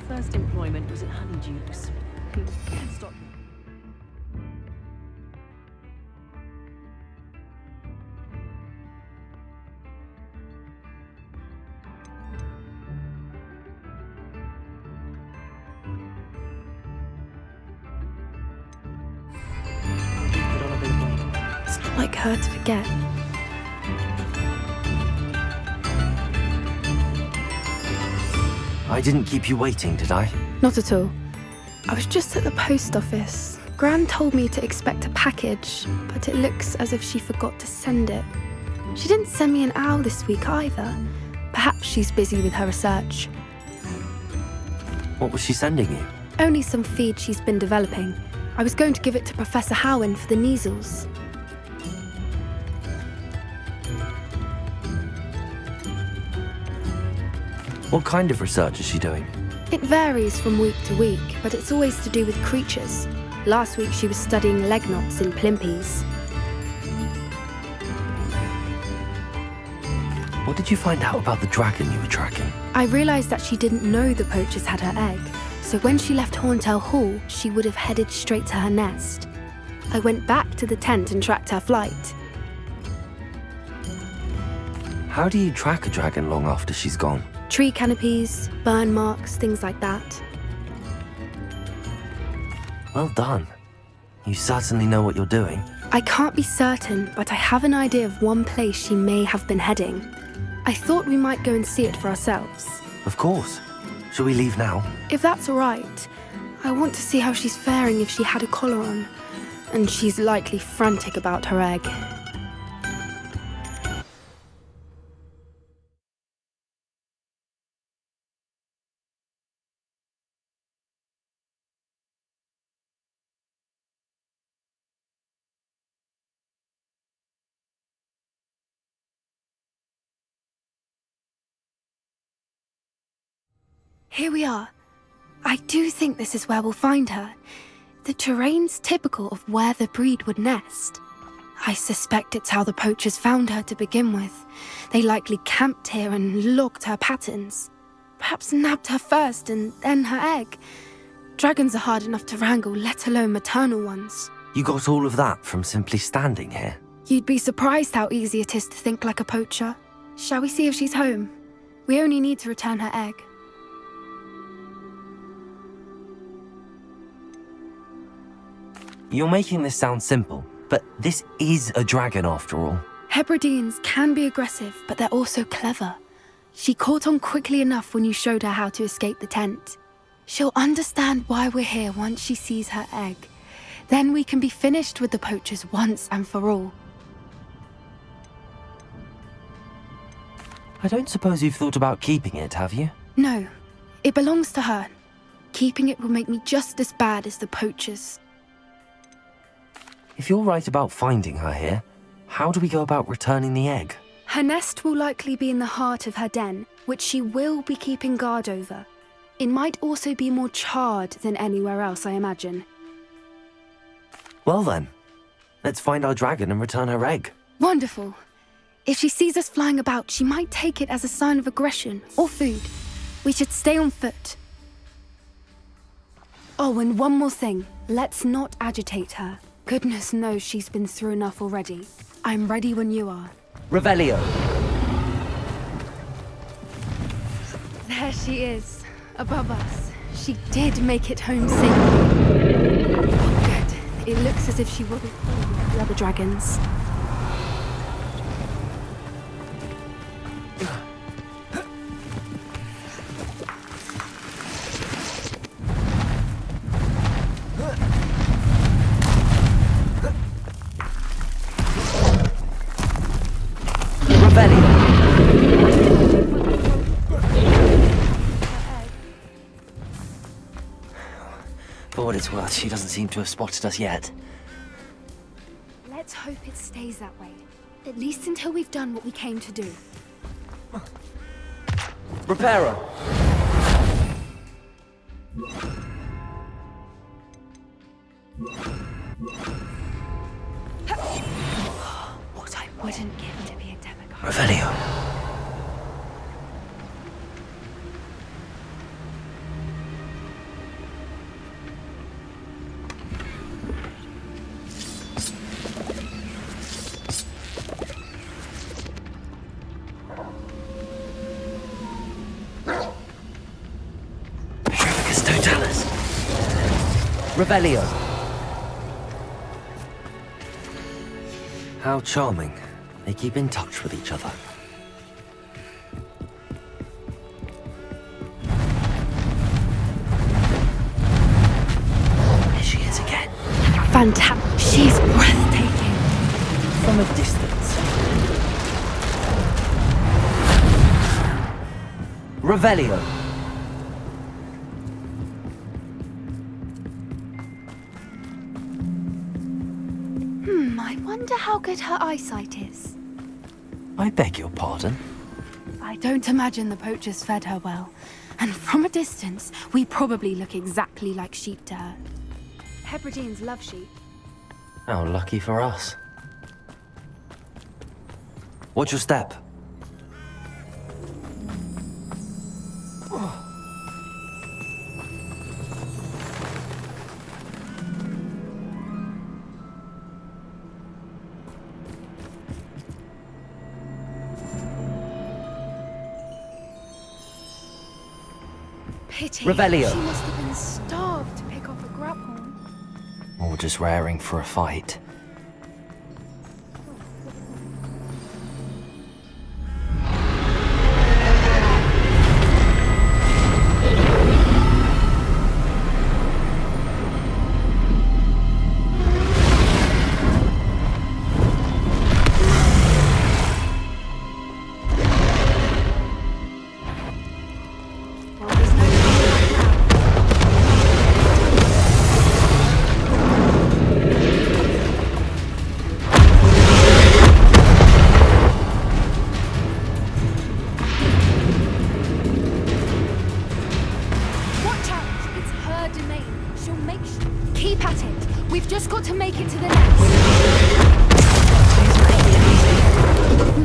first employment was at Honeydews. Stop. It's not like her to forget. I didn't keep you waiting, did I? Not at all. I was just at the post office. Gran told me to expect a package, but it looks as if she forgot to send it. She didn't send me an owl this week either. Perhaps she's busy with her research. What was she sending you? Only some feed she's been developing. I was going to give it to Professor Howen for the measles. What kind of research is she doing? It varies from week to week, but it's always to do with creatures. Last week she was studying leg knots in plimpies. What did you find out about the dragon you were tracking? I realised that she didn't know the poachers had her egg, so when she left Horntail Hall, she would have headed straight to her nest. I went back to the tent and tracked her flight. How do you track a dragon long after she's gone? Tree canopies, burn marks, things like that. Well done. You certainly know what you're doing. I can't be certain, but I have an idea of one place she may have been heading. I thought we might go and see it for ourselves. Of course. Shall we leave now? If that's all right, I want to see how she's faring if she had a collar on. And she's likely frantic about her egg. Here we are. I do think this is where we'll find her. The terrain's typical of where the breed would nest. I suspect it's how the poachers found her to begin with. They likely camped here and logged her patterns. Perhaps nabbed her first and then her egg. Dragons are hard enough to wrangle, let alone maternal ones. You got all of that from simply standing here? You'd be surprised how easy it is to think like a poacher. Shall we see if she's home? We only need to return her egg. You're making this sound simple, but this is a dragon after all. Hebrideans can be aggressive, but they're also clever. She caught on quickly enough when you showed her how to escape the tent. She'll understand why we're here once she sees her egg. Then we can be finished with the poachers once and for all. I don't suppose you've thought about keeping it, have you? No, it belongs to her. Keeping it will make me just as bad as the poachers. If you're right about finding her here, how do we go about returning the egg? Her nest will likely be in the heart of her den, which she will be keeping guard over. It might also be more charred than anywhere else, I imagine. Well then, let's find our dragon and return her egg. Wonderful. If she sees us flying about, she might take it as a sign of aggression or food. We should stay on foot. Oh, and one more thing. Let's not agitate her. Goodness knows she's been through enough already. I'm ready when you are. Revelio! There she is, above us. She did make it home safely. Good. It looks as if she wouldn't fall with the other dragons. For what it's worth, she doesn't seem to have spotted us yet. Let's hope it stays that way. At least until we've done what we came to do. Reparo! What I wouldn't give to be a demigod. Revelio. Revelio. How charming. They keep in touch with each other. There she is again. Fantastic. She's breathtaking. From a distance. Revelio. I wonder how good her eyesight is. I beg your pardon? I don't imagine the poachers fed her well. And from a distance, we probably look exactly like sheep to her. Hebrideans love sheep. How lucky for us. Watch your step. Pity. Revelio. She must have been starved to pick off a grapple. Or just raring for a fight. Well, there's no turning back now. Watch out! It's her domain. She'll make Keep at it. We've just got to make it to the nest.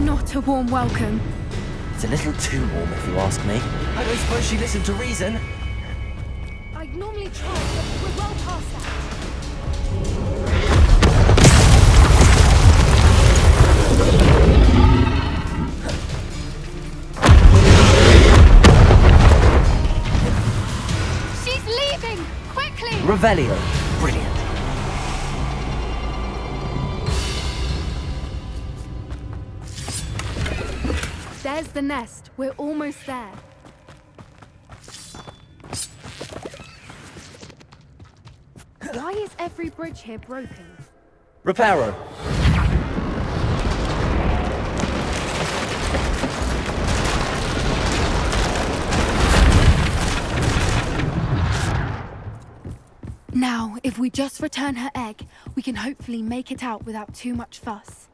Not a warm welcome. It's a little too warm if you ask me. I don't suppose she listened to reason. I'd normally try, but we're well past that. She's leaving! Quickly! Revelio. Brilliant. There's the nest. We're almost there. Why is every bridge here broken? Reparo. Now, if we just return her egg, we can hopefully make it out without too much fuss.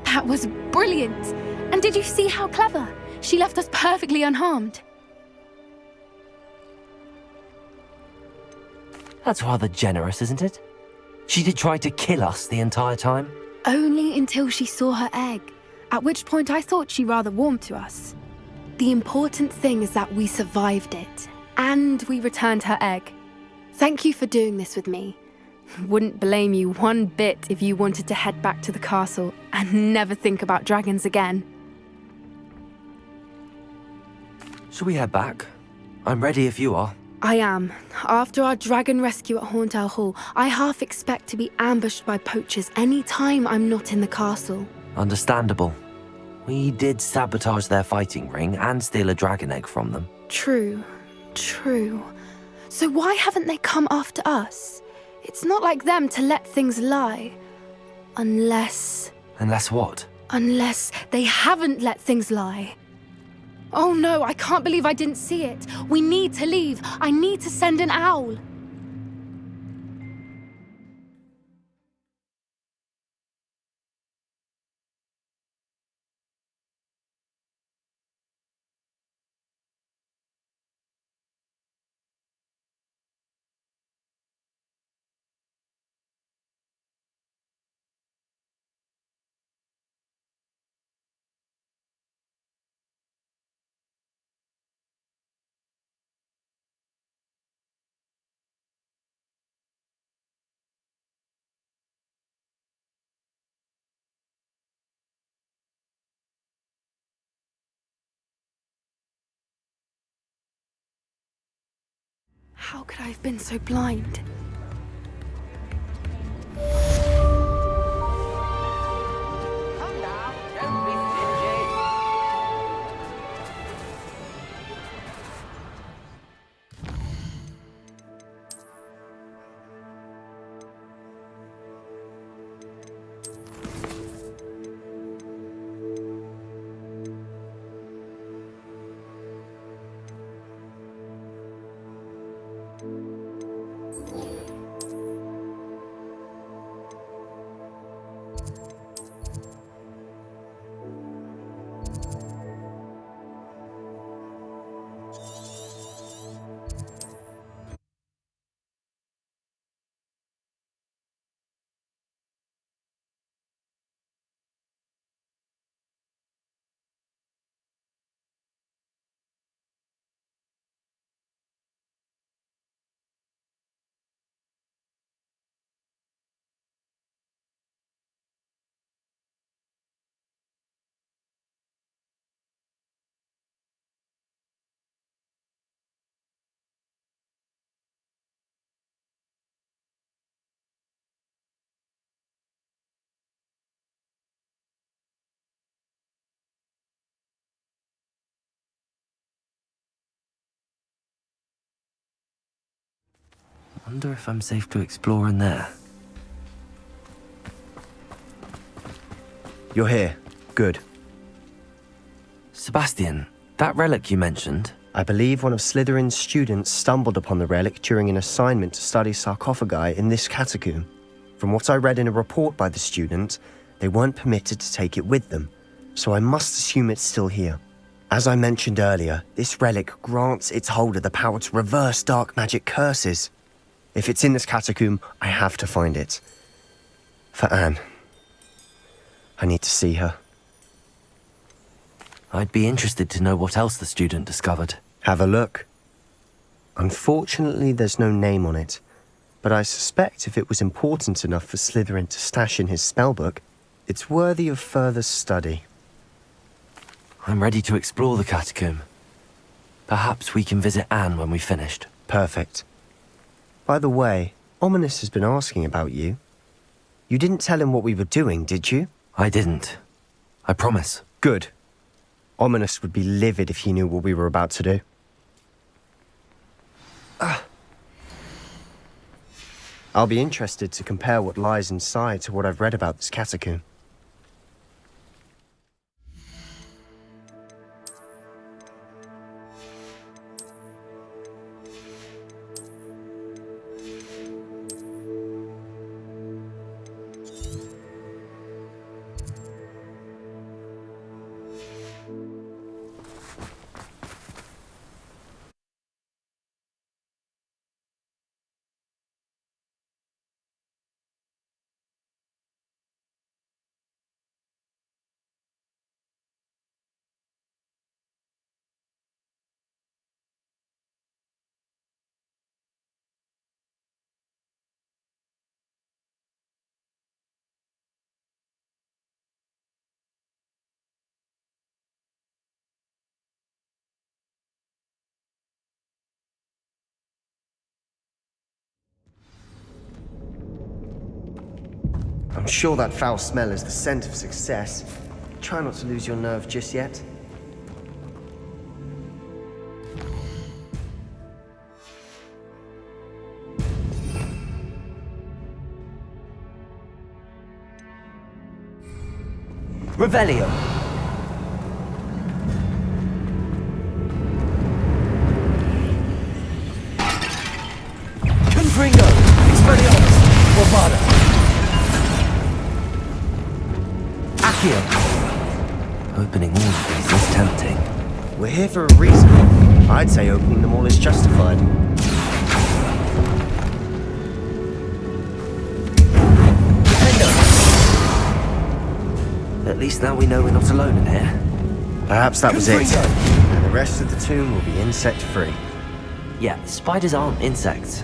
That was brilliant! And did you see how clever? She left us perfectly unharmed. That's rather generous, isn't it? She did try to kill us the entire time. Only until she saw her egg, at which point I thought she rather warmed to us. The important thing is that we survived it, and we returned her egg. Thank you for doing this with me. Wouldn't blame you one bit if you wanted to head back to the castle and never think about dragons again. Shall we head back? I'm ready if you are. I am. After our dragon rescue at Hauntow Hall, I half expect to be ambushed by poachers any time I'm not in the castle. Understandable. We did sabotage their fighting ring and steal a dragon egg from them. True, true. So why haven't they come after us? It's not like them to let things lie. Unless Unless they haven't let things lie. Oh no, I can't believe I didn't see it. We need to leave. I need to send an owl. How could I have been so blind? Calm down, don't be stingy. Wonder if I'm safe to explore in there. You're here. Good. Sebastian, that relic you mentioned, I believe one of Slytherin's students stumbled upon the relic during an assignment to study sarcophagi in this catacomb. From what I read in a report by the student, they weren't permitted to take it with them, so I must assume it's still here. As I mentioned earlier, this relic grants its holder the power to reverse dark magic curses. If it's in this catacomb, I have to find it. For Anne. I need to see her. I'd be interested to know what else the student discovered. Have a look. Unfortunately, there's no name on it, but I suspect if it was important enough for Slytherin to stash in his spellbook, it's worthy of further study. I'm ready to explore the catacomb. Perhaps we can visit Anne when we've finished. Perfect. By the way, Ominous has been asking about you. You didn't tell him what we were doing, did you? I didn't. I promise. Good. Ominous would be livid if he knew what we were about to do. I'll be interested to compare what lies inside to what I've read about this catacomb. I'm sure that foul smell is the scent of success. Try not to lose your nerve just yet. Revelio. Confringo. Expelliarmus. Bravada. Accio. Opening all of these is tempting. We're here for a reason. I'd say opening them all is justified. At least now we know we're not alone in here. Perhaps that was it. And the rest of the tomb will be insect-free. Yeah, spiders aren't insects.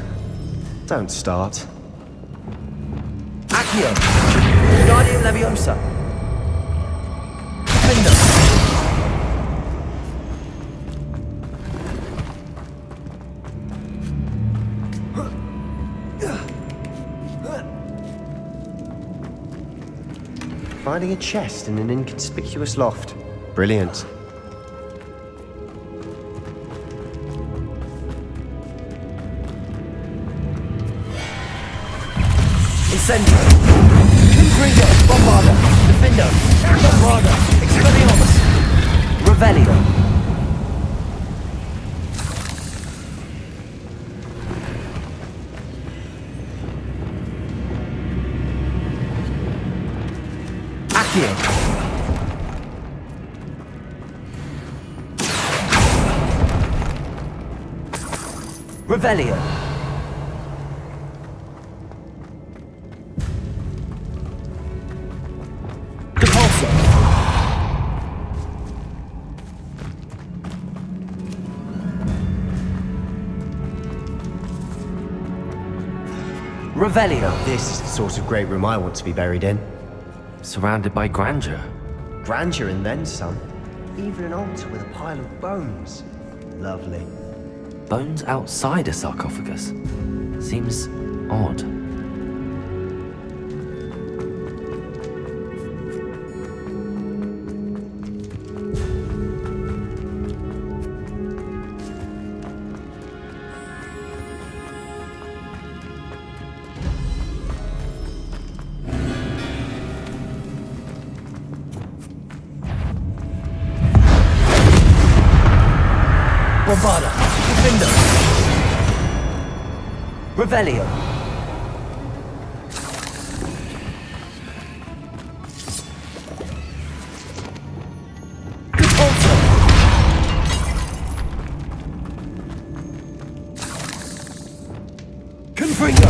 Don't start. Accio! Guardium Leviosa! Defender! Finding a chest in an inconspicuous loft. Brilliant. Incendio! Confringo! Bombarda! Defendo! Bombarda! Expelliarmus! Revelio! Accio! Revelio! Depulso! Revelio! This is the sort of great room I want to be buried in. Surrounded by grandeur. Grandeur and then some. Even an altar with a pile of bones. Lovely. Bones outside a sarcophagus. Seems odd. Bombarda! Defendo! Revelio! Depulso! Confringo!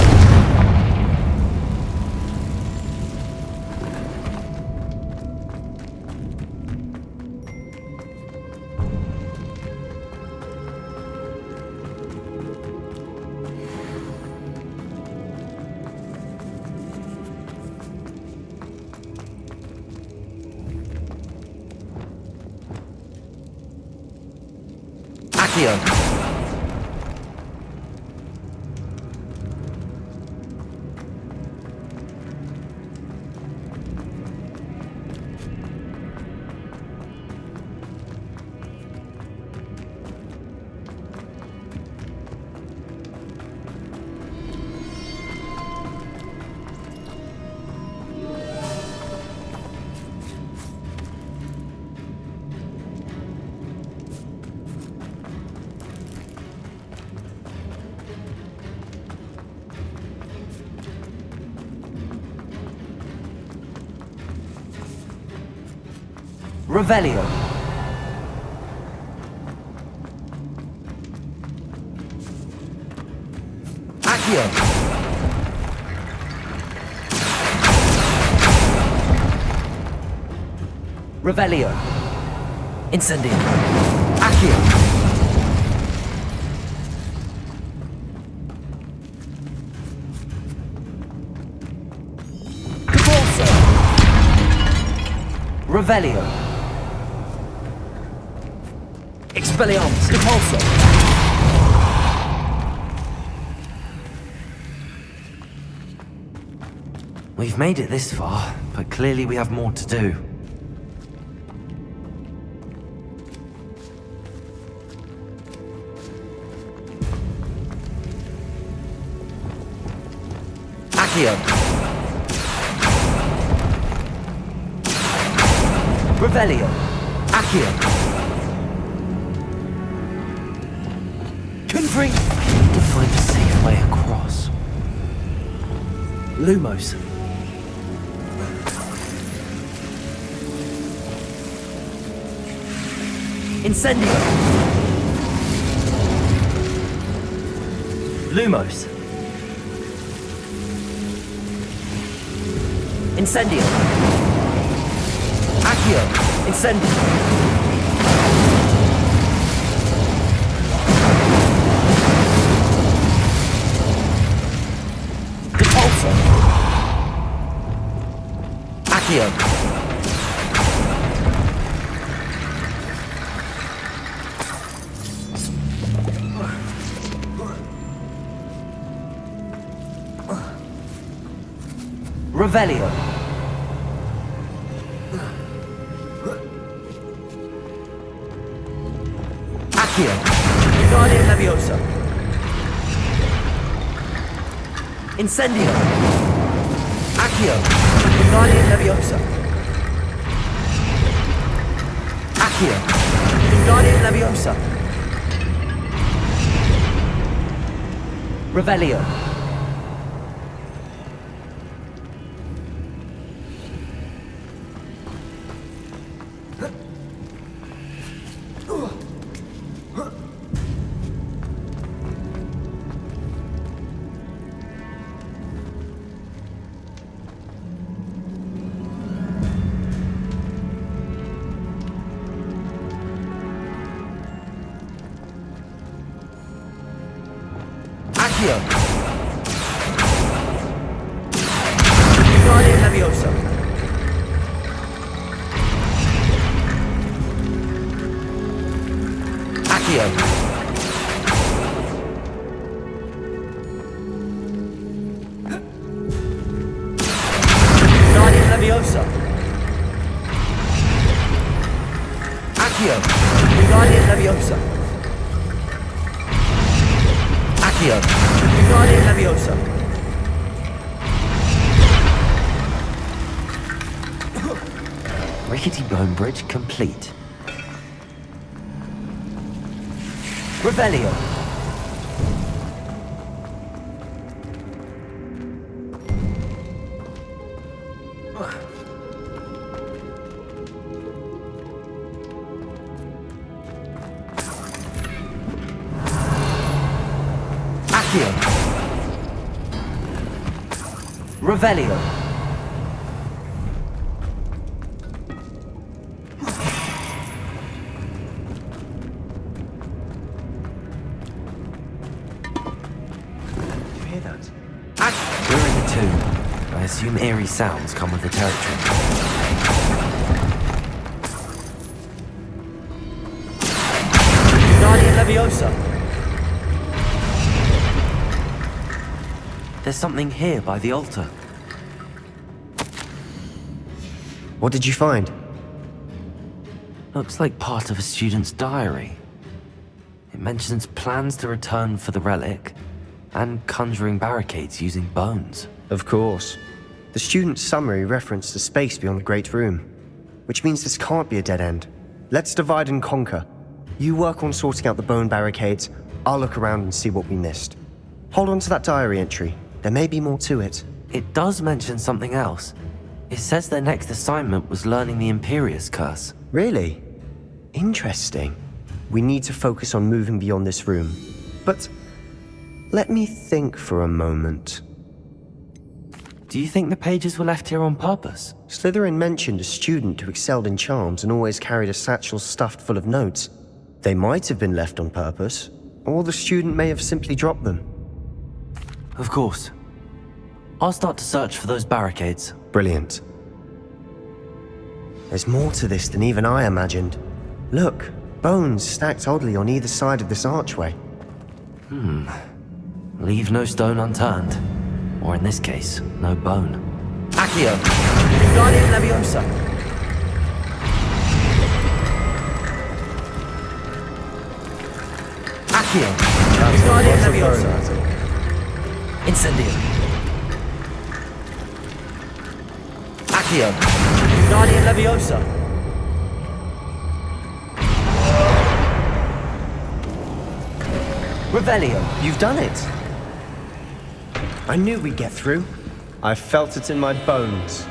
Accio! Revelio! Accio! Revelio! Incendio! Accio! Depulso! Revelio! Expelliarmus! Depulso! We've made it this far, but clearly we have more to do. Accio! Revelio. Accio. Confring. I need to find a safe way across. Lumos. Incendio. Lumos. Incendio. Accio. Incendio. Depulso. Accio. Revelio. Accio. Guardian Leviosa. Incendio. Accio. Guardian Leviosa. Accio. Guardian Leviosa. Revelio. Accio. Guardian Leviosa. Accio. Guardian Leviosa. Accio. Guardian Leviosa. Accio. Guardian Leviosa. Rickety bone bridge complete. Revelio. Accio. Revelio. You hear that? We're in the tomb. I assume eerie sounds come with the territory. Guardian Leviosa. There's something here by the altar. What did you find? Looks like part of a student's diary. It mentions plans to return for the relic and conjuring barricades using bones. Of course. The student's summary referenced a space beyond the Great Room, which means this can't be a dead end. Let's divide and conquer. You work on sorting out the bone barricades, I'll look around and see what we missed. Hold on to that diary entry. There may be more to it. It does mention something else. It says their next assignment was learning the Imperius curse. Really? Interesting. We need to focus on moving beyond this room. But let me think for a moment. Do you think the pages were left here on purpose? Slytherin mentioned a student who excelled in charms and always carried a satchel stuffed full of notes. They might have been left on purpose, or the student may have simply dropped them. Of course. I'll start to search for those barricades. Brilliant. There's more to this than even I imagined. Look, bones stacked oddly on either side of this archway. Leave no stone unturned. Or in this case, no bone. Accio. Guardian Leviosa. Accio. Guardian Leviosa. Incendio. Accio. Guardian Leviosa. Revelio. You've done it! I knew we'd get through. I felt it in my bones.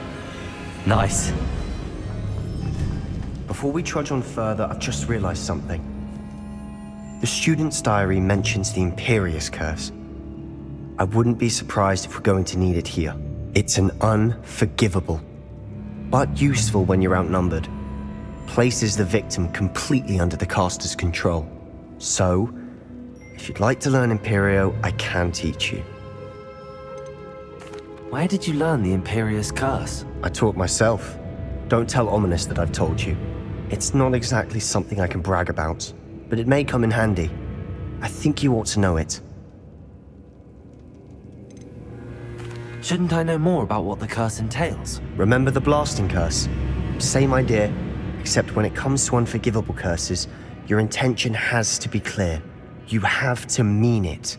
Nice. Before we trudge on further, I've just realized something. The student's diary mentions the Imperious Curse. I wouldn't be surprised if we're going to need it here. It's an unforgivable, but useful when you're outnumbered. Places the victim completely under the caster's control. So, if you'd like to learn Imperio, I can teach you. Where did you learn the Imperious Curse? I taught myself. Don't tell Ominous that I've told you. It's not exactly something I can brag about, but it may come in handy. I think you ought to know it. Shouldn't I know more about what the curse entails? Remember the blasting curse? Same idea, except when it comes to unforgivable curses, your intention has to be clear. You have to mean it.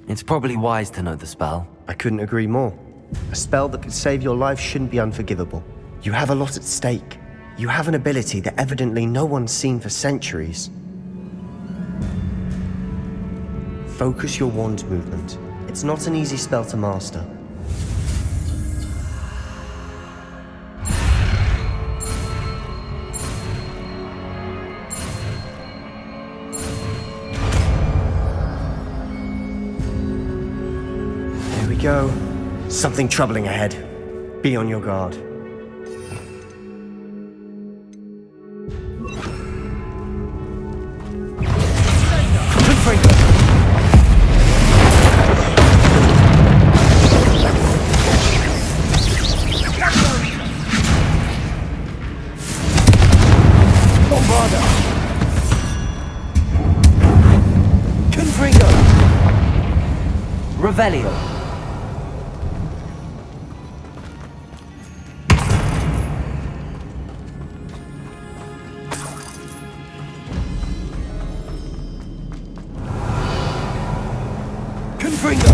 It's probably wise to know the spell. I couldn't agree more. A spell that could save your life shouldn't be unforgivable. You have a lot at stake. You have an ability that evidently no one's seen for centuries. Focus your wand movement. It's not an easy spell to master. There we go. Something troubling ahead. Be on your guard. Revelio. Confringo.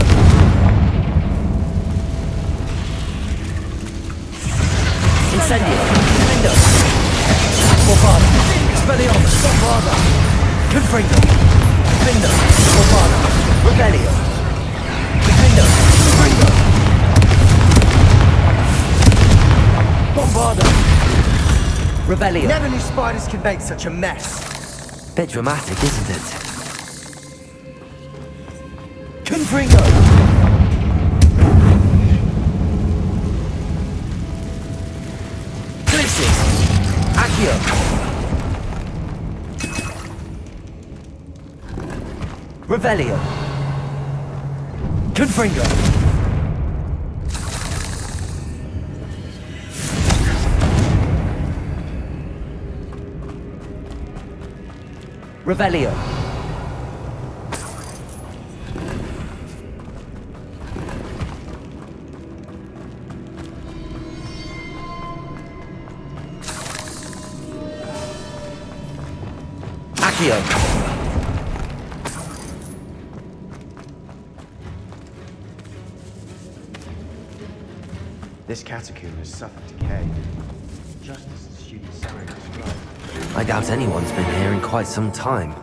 Incendio. Confringo. Morfada. Expelliarmus. Morfada. Confringo. Confringo. Morfada. Revelio. Confringo. Confringo. Bombarda. Revelio. Never knew spiders could make such a mess. Bit dramatic, isn't it? Confringo. Glisses. Accio. Revelio. Confringo. Revelio. Accio. This catacomb has suffered decay, just as the student Sarah described. I doubt anyone's been here in quite some time.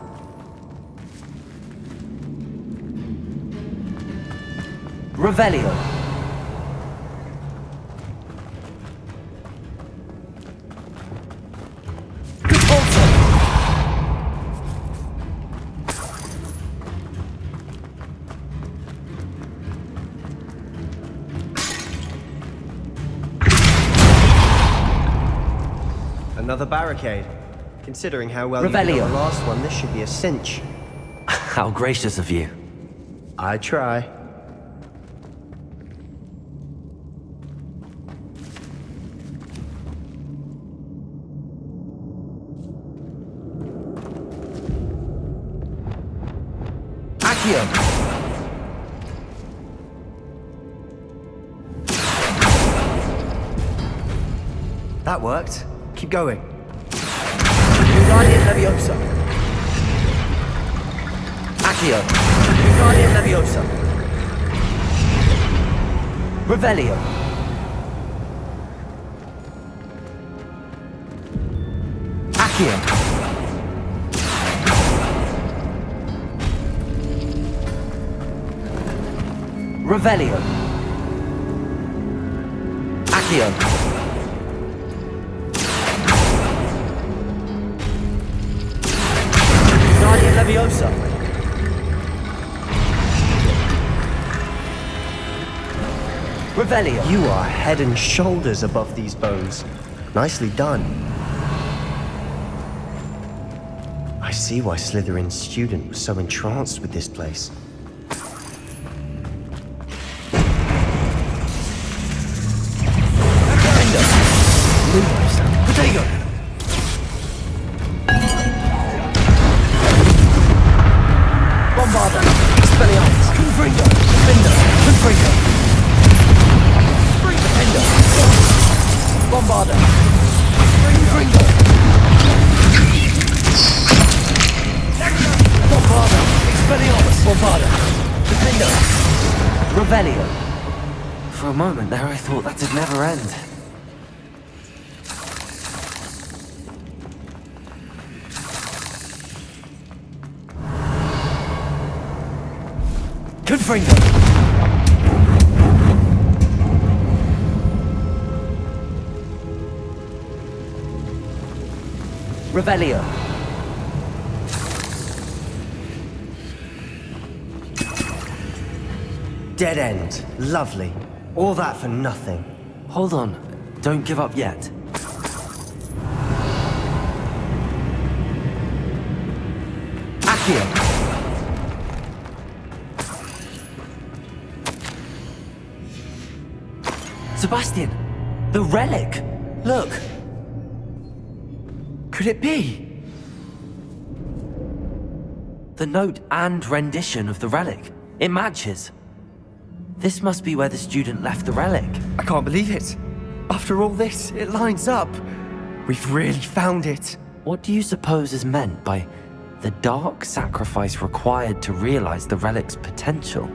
Revelio. Another barricade. Considering how well you did Revelio. on the last one, this should be a cinch. How gracious of you. I try. Accio. That worked. Keep going. Guardian Leviosa. Accio. Guardian Leviosa. Revelio. Accio. Revelio. Accio. Guardian Leviosa. Revelio. You are head and shoulders above these bones. Nicely done. I see why Slytherin's student was so entranced with this place. Potato. Bombarda. Expelliarmus. Confringo. Defender. Confringo. Defender. Bombarda. Confringo. Bombarda. Expelliarmus. Bombarda. Defender. Revelio. For a moment there, I thought that'd never end. Confringo. Revelio. Dead end. Lovely. All that for nothing. Hold on, don't give up yet. Accio. Sebastian! The relic! Look! Could it be? The note and rendition of the relic. It matches. This must be where the student left the relic. I can't believe it. After all this, it lines up. We've really found it. What do you suppose is meant by the dark sacrifice required to realize the relic's potential?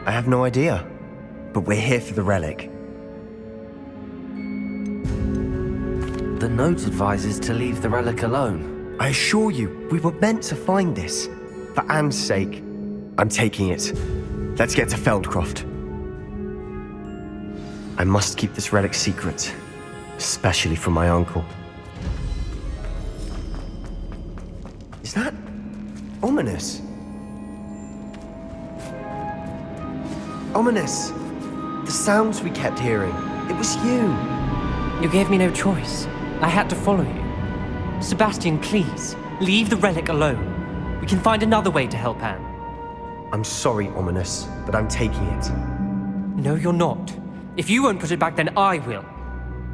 I have no idea. But we're here for the relic. The note advises to leave the relic alone. I assure you, we were meant to find this. For Anne's sake. I'm taking it. Let's get to Feldcroft. I must keep this relic secret. Especially from my uncle. Is that ominous? Ominous! The sounds we kept hearing. It was you. You gave me no choice. I had to follow you. Sebastian, please, leave the relic alone. We can find another way to help Anne. I'm sorry, Ominous, but I'm taking it. No, you're not. If you won't put it back, then I will.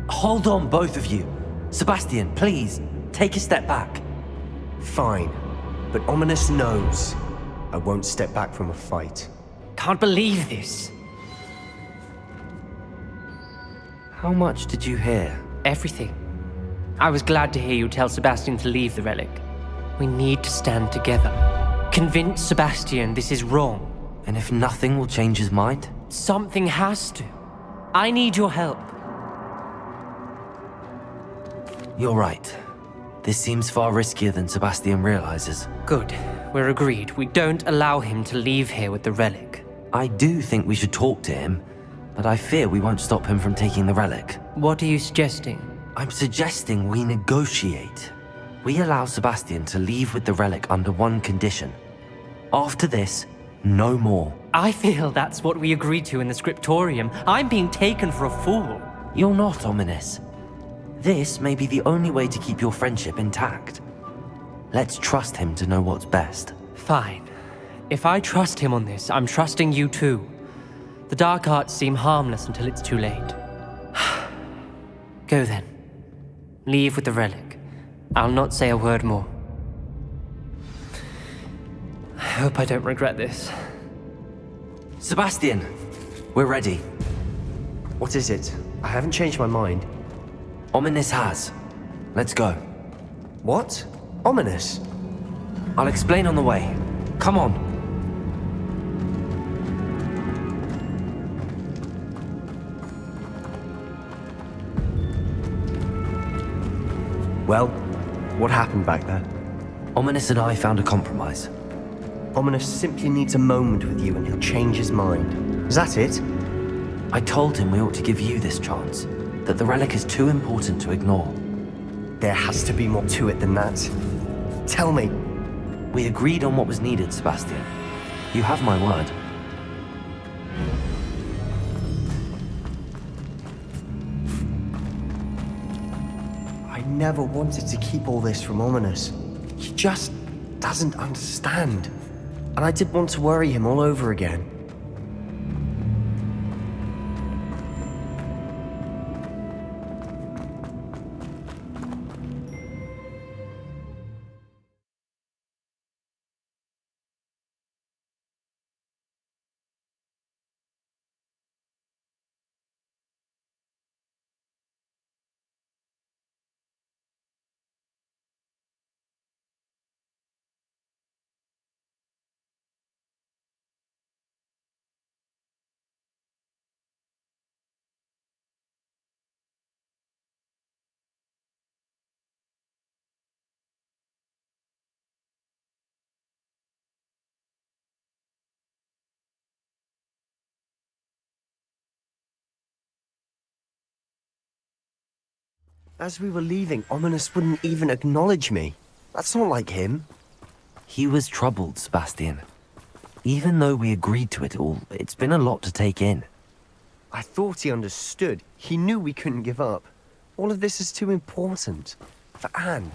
Hold on, both of you. Sebastian, please, take a step back. Fine, but Ominous knows I won't step back from a fight. Can't believe this. How much did you hear? Everything. I was glad to hear you tell Sebastian to leave the relic. We need to stand together. Convince Sebastian this is wrong. And if nothing will change his mind? Something has to. I need your help. You're right. This seems far riskier than Sebastian realizes. Good. We're agreed. We don't allow him to leave here with the relic. I do think we should talk to him, but I fear we won't stop him from taking the relic. What are you suggesting? I'm suggesting we negotiate. We allow Sebastian to leave with the relic under one condition. After this, no more. I feel that's what we agreed to in the scriptorium. I'm being taken for a fool. You're not, Ominous. This may be the only way to keep your friendship intact. Let's trust him to know what's best. Fine. If I trust him on this, I'm trusting you too. The dark arts seem harmless until it's too late. Go then. Leave with the relic. I'll not say a word more. I hope I don't regret this. Sebastian, we're ready. What is it? I haven't changed my mind. Ominous has. Let's go. What? Ominous? I'll explain on the way. Come on. Well, what happened back there? Ominous and I found a compromise. Ominous simply needs a moment with you and he'll change his mind. Is that it? I told him we ought to give you this chance, that the relic is too important to ignore. There has to be more to it than that. Tell me. We agreed on what was needed, Sebastian. You have my word. I never wanted to keep all this from Ominous. He just doesn't understand. And I did want to worry him all over again. As we were leaving, Ominous wouldn't even acknowledge me. That's not like him. He was troubled, Sebastian. Even though we agreed to it all, it's been a lot to take in. I thought he understood. He knew we couldn't give up. All of this is too important. For Anne.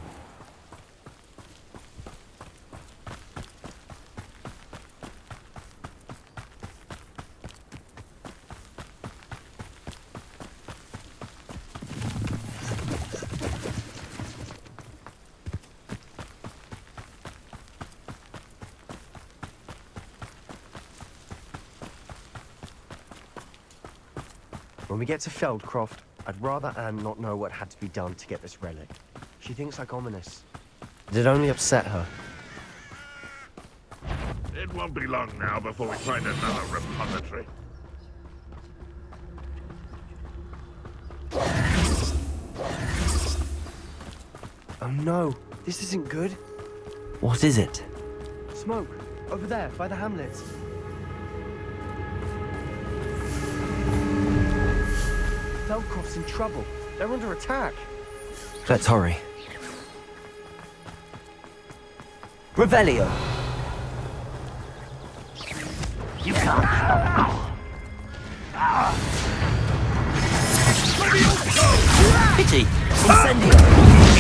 When we get to Feldcroft, I'd rather Anne not know what had to be done to get this relic. She thinks like Ominous. It'd only upset her. It won't be long now before we find another repository. Oh no, this isn't good. What is it? Smoke, over there, by the hamlet. Feldcroft's in trouble. They're under attack. Let's hurry. Revelio. You can't stop Pity. Incendio.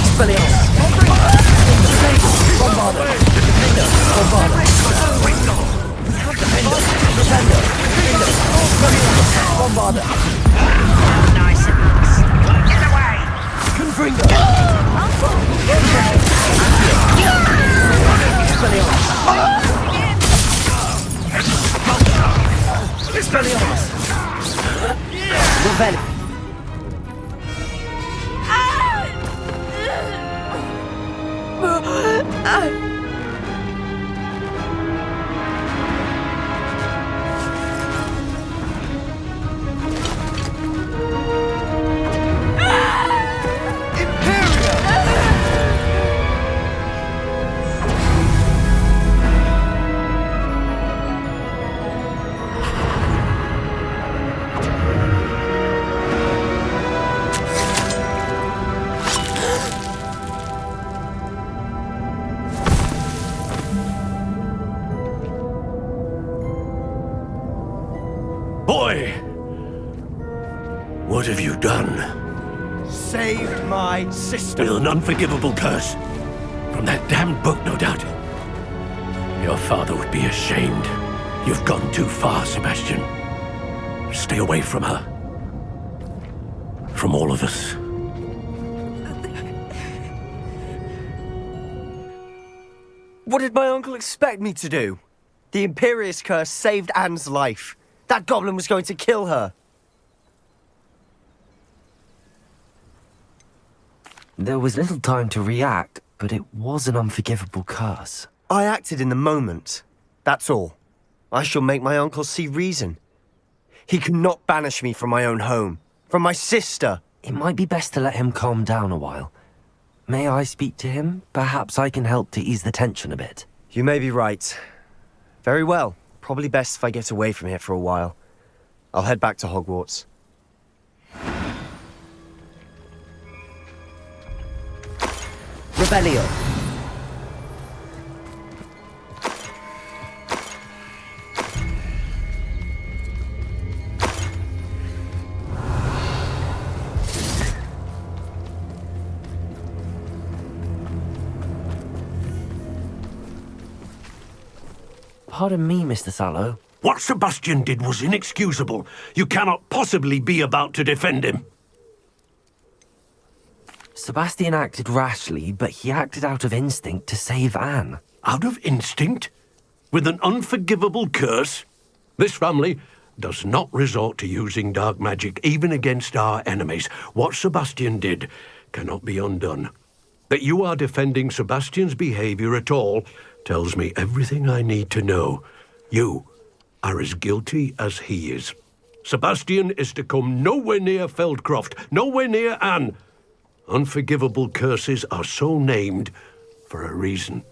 Expelliarmus. Bombarda. Defender. Bombarda. We have Defender. Defender. Defender. Bombarda. Nice and nice. Get away! Confringo. Expelliarmus. Expelliarmus. Revelio. Boy! What have you done? Saved my sister. With an unforgivable curse. From that damned book, no doubt. Your father would be ashamed. You've gone too far, Sebastian. Stay away from her. From all of us. What did my uncle expect me to do? The Imperious curse saved Anne's life. That goblin was going to kill her. There was little time to react, but it was an unforgivable curse. I acted in the moment. That's all. I shall make my uncle see reason. He cannot banish me from my own home. From my sister. It might be best to let him calm down a while. May I speak to him? Perhaps I can help to ease the tension a bit. You may be right. Very well. Probably best if I get away from here for a while. I'll head back to Hogwarts. Revelio. Pardon me, Mr. Sallow. What Sebastian did was inexcusable. You cannot possibly be about to defend him. Sebastian acted rashly, but he acted out of instinct to save Anne. Out of instinct? With an unforgivable curse? This family does not resort to using dark magic even against our enemies. What Sebastian did cannot be undone. That you are defending Sebastian's behavior at all tells me everything I need to know. You are as guilty as he is. Sebastian is to come nowhere near Feldcroft, nowhere near Anne. Unforgivable curses are so named for a reason.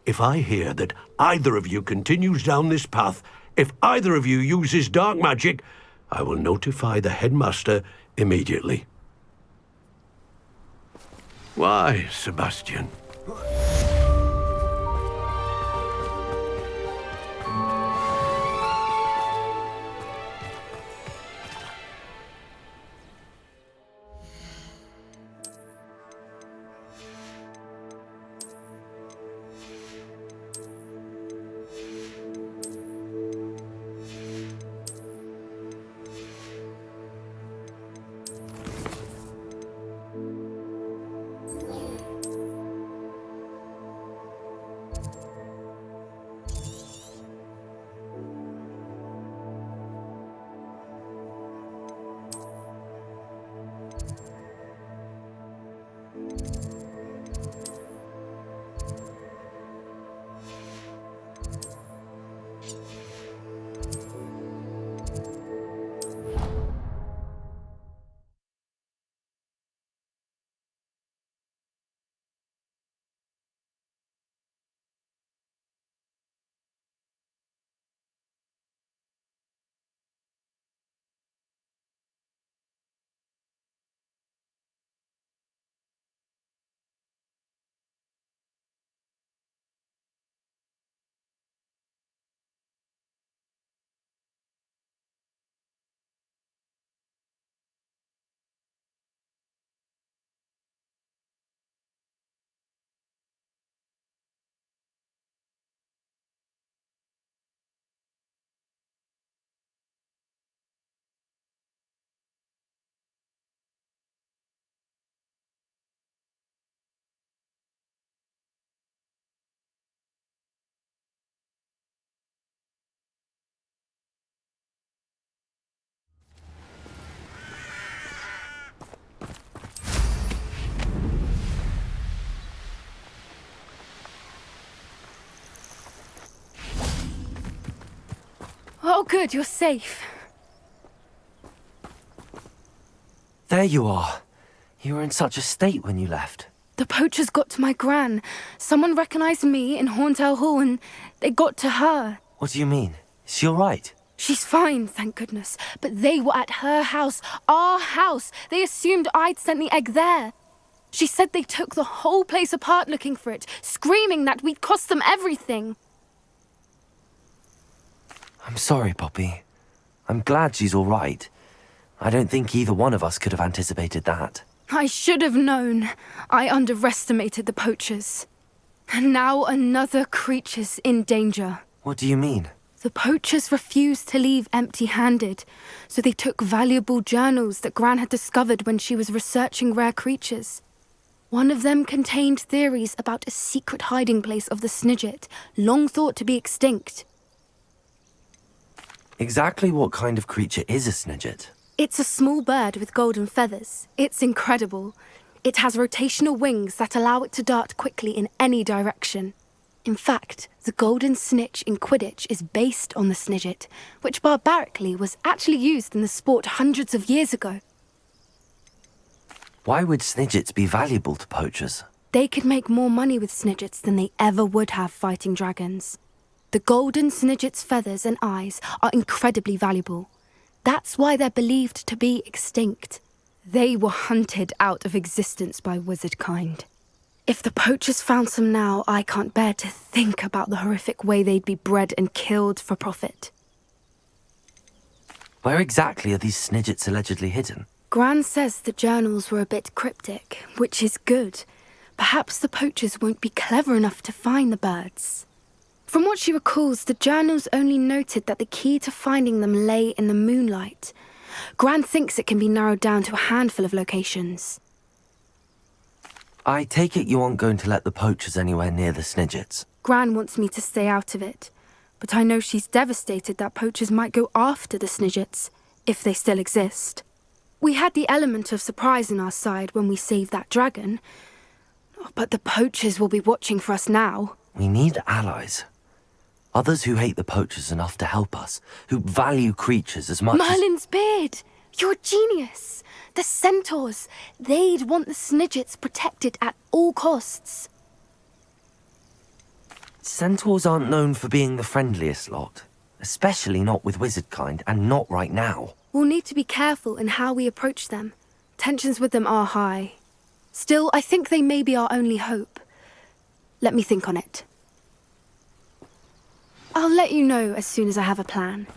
If I hear that either of you continues down this path, if either of you uses dark magic, I will notify the headmaster immediately. Why, Sebastian? Oh, good, you're safe. There you are. You were in such a state when you left. The poachers got to my gran. Someone recognized me in Horntail Hall and they got to her. What do you mean? Is she all right? She's fine, thank goodness. But they were at her house, our house. They assumed I'd sent the egg there. She said they took the whole place apart looking for it, screaming that we'd cost them everything. I'm sorry, Poppy. I'm glad she's all right. I don't think either one of us could have anticipated that. I should have known. I underestimated the poachers. And now another creature's in danger. What do you mean? The poachers refused to leave empty-handed, so they took valuable journals that Gran had discovered when she was researching rare creatures. One of them contained theories about a secret hiding place of the Snidget, long thought to be extinct. Exactly what kind of creature is a Snidget? It's a small bird with golden feathers. It's incredible. It has rotational wings that allow it to dart quickly in any direction. In fact, the golden snitch in Quidditch is based on the Snidget, which barbarically was actually used in the sport hundreds of years ago. Why would Snidgets be valuable to poachers? They could make more money with Snidgets than they ever would have fighting dragons. The golden Snidget's feathers and eyes are incredibly valuable. That's why they're believed to be extinct. They were hunted out of existence by wizard kind. If the poachers found some now, I can't bear to think about the horrific way they'd be bred and killed for profit. Where exactly are these snidgets allegedly hidden? Gran says the journals were a bit cryptic, which is good. Perhaps the poachers won't be clever enough to find the birds. From what she recalls, the journals only noted that the key to finding them lay in the moonlight. Gran thinks it can be narrowed down to a handful of locations. I take it you aren't going to let the poachers anywhere near the snidgets. Gran wants me to stay out of it, but I know she's devastated that poachers might go after the snidgets, if they still exist. We had the element of surprise on our side when we saved that dragon, but the poachers will be watching for us now. We need allies. Others who hate the poachers enough to help us, who value creatures as much Merlin's beard! You're a genius! The centaurs! They'd want the snidgets protected at all costs. Centaurs aren't known for being the friendliest lot, especially not with wizard kind, and not right now. We'll need to be careful in how we approach them. Tensions with them are high. Still, I think they may be our only hope. Let me think on it. I'll let you know as soon as I have a plan.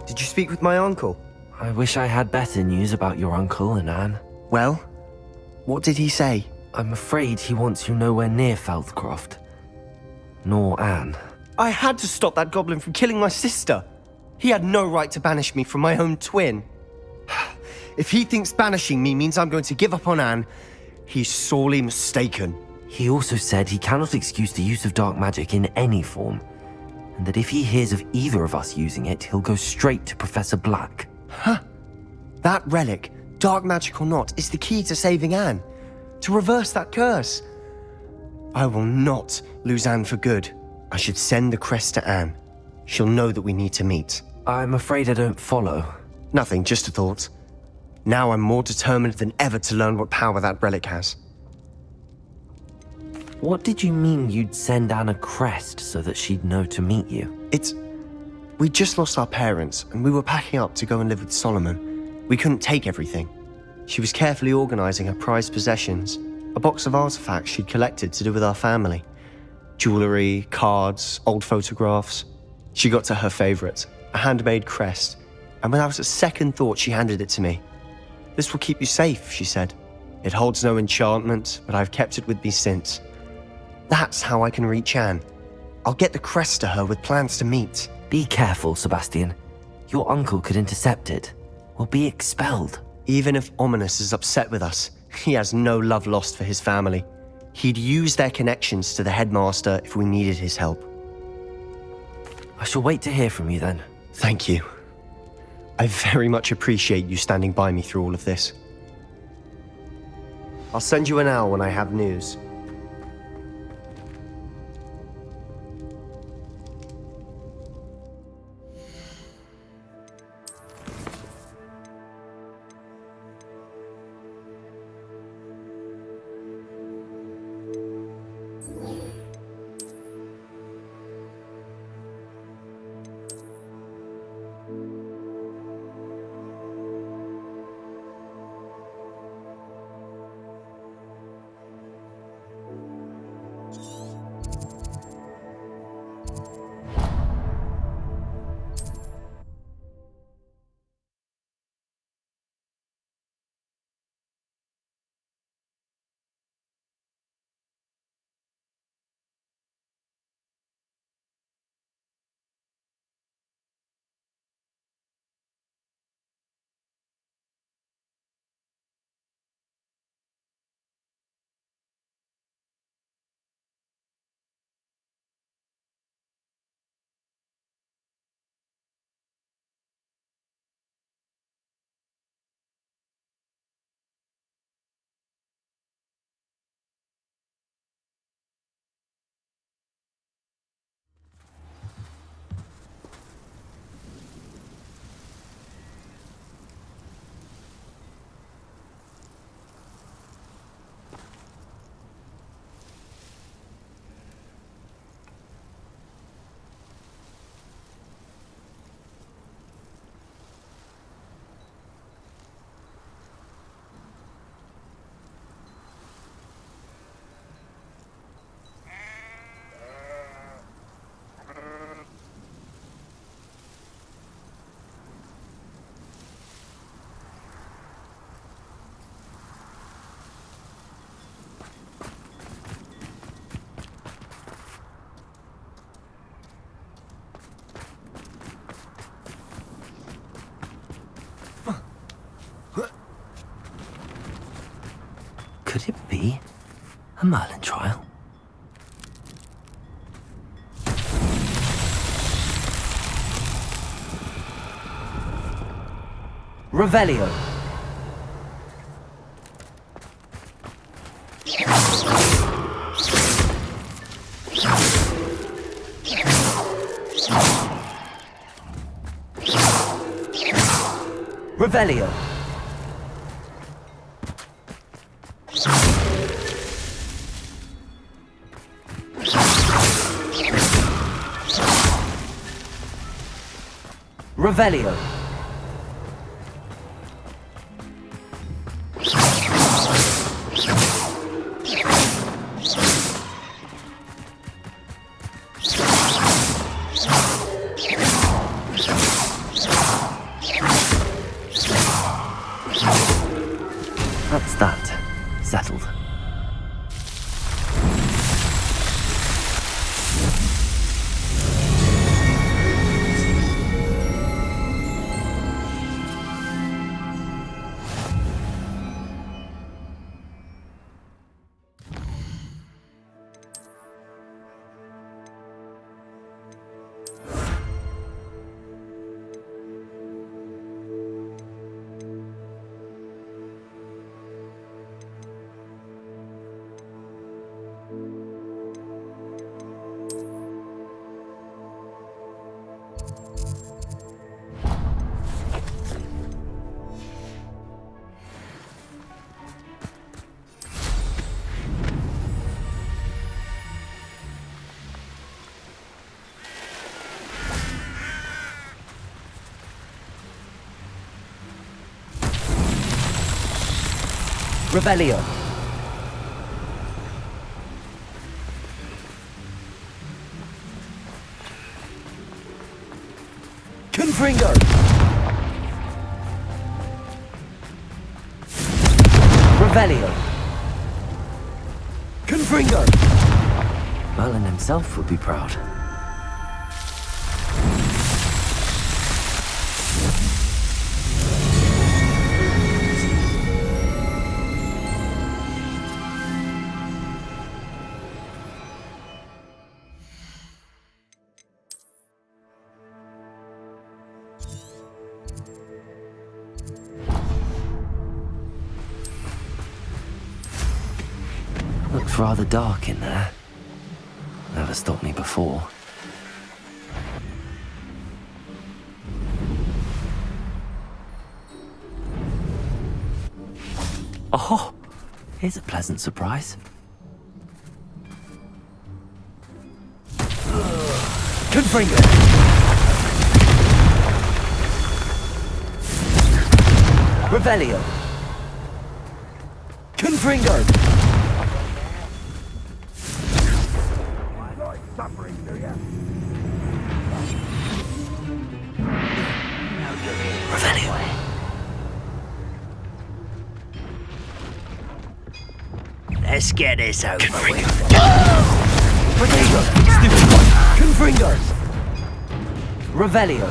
Did you speak with my uncle? I wish I had better news about your uncle and Anne. Well, what did he say? I'm afraid he wants you nowhere near Feldcroft. Nor Anne. I had to stop that goblin from killing my sister. He had no right to banish me from my own twin. If he thinks banishing me means I'm going to give up on Anne, he's sorely mistaken. He also said he cannot excuse the use of dark magic in any form, and that if he hears of either of us using it, he'll go straight to Professor Black. Huh. That relic, dark magic or not, is the key to saving Anne. To reverse that curse. I will not lose Anne for good. I should send the crest to Anne. She'll know that we need to meet. I'm afraid I don't follow. Nothing, just a thought. Now I'm more determined than ever to learn what power that relic has. What did you mean you'd send Anne a crest so that she'd know to meet you? We just lost our parents, and we were packing up to go and live with Solomon. We couldn't take everything. She was carefully organizing her prized possessions, a box of artifacts she'd collected to do with our family. Jewelry, cards, old photographs. She got to her favorite, a handmade crest, and without a second thought she handed it to me. "This will keep you safe," she said. "It holds no enchantment, but I've kept it with me since. That's how I can reach Anne. I'll get the crest to her with plans to meet." Be careful, Sebastian. Your uncle could intercept it. We'll be expelled. Even if Ominous is upset with us, he has no love lost for his family. He'd use their connections to the headmaster if we needed his help. I shall wait to hear from you then. Thank you. I very much appreciate you standing by me through all of this. I'll send you an owl when I have news. Could it be a Merlin trial? Revelio. Revelio. Revelio. That's that. Settled. Revelio. Confringo. Revelio. Confringo. Merlin himself would be proud. Looks rather dark in there. Never stopped me before. Oh, here's a pleasant surprise. Confringo! Revelio! Confringo! Revelio. Let's get this over with. Revelio! Stupid one! Confringo! Revelio!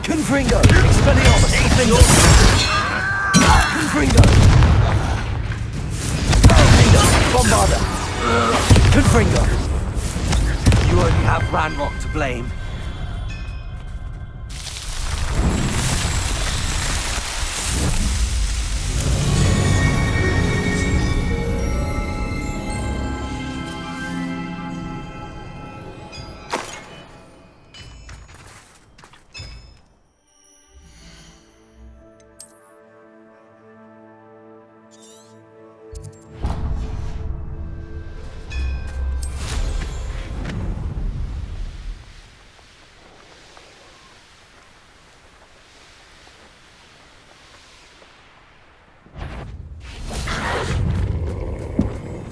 Confringo! Expelliarmus! Confringo! Bombarda! Confringo! You only have Ranrock to blame.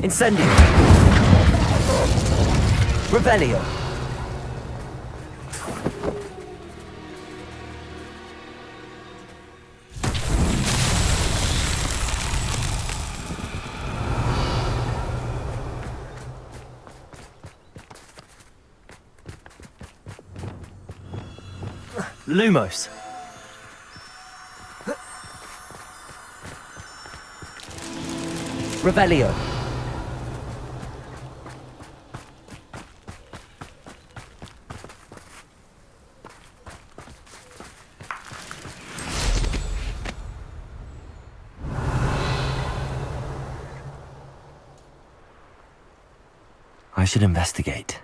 Incendio! Revelio! Lumos! Revelio! I should investigate.